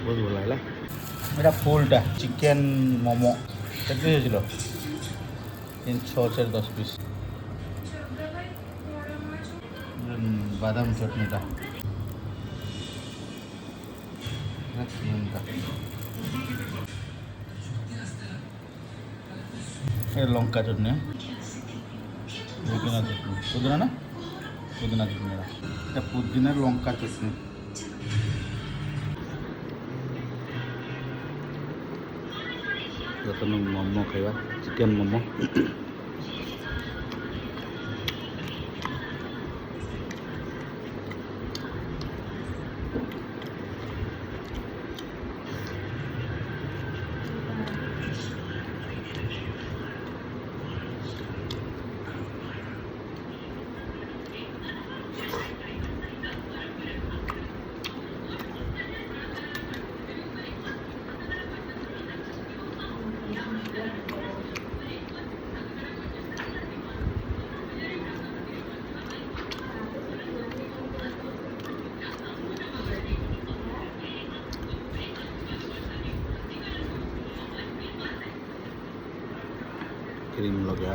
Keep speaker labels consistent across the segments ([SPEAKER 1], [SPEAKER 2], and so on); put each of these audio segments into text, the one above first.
[SPEAKER 1] ବହୁତ ଭଲ ଲାଗିଲା। ଏଇଟା ଫୁଲଟା ଚିକେନ୍ ମୋମୋ କେତେ ହେଇছিল 3 6 10 ପିସ୍। ବାଦାମ ଚଟଣିଟା ଏ ଲଙ୍କା ଚଟଣି ପୁଦିନା ଚଟଣି ପୁଦିନା ନା ପୁଦିନା ଚଟଣି ଏଇଟା ପୁଦିନା ଲଙ୍କା ଚଟଣି। ବର୍ତ୍ତମାନ ମୋମୋ ଖାଇବା ଚିକେନ୍ ମୋମୋ। क्रीम लगा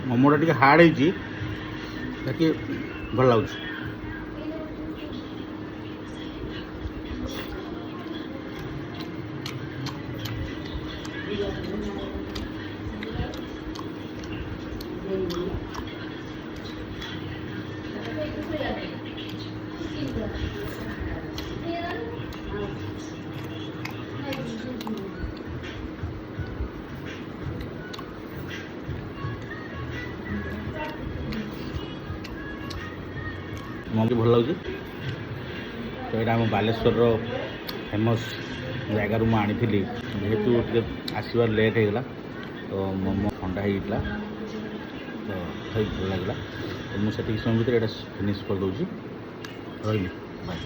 [SPEAKER 1] मोमोटा टी हार्ड है बाकी भल लगे। मोमो भल लगे। तो यहाँ आम बालेश्वर फेमस जगार मुझे जेहेतु आसबार लेट होगा तो मोमो ठंडा होता तो भल लगे। तो मुझे समय भितर फिनिश कर दूसरी रही बाय।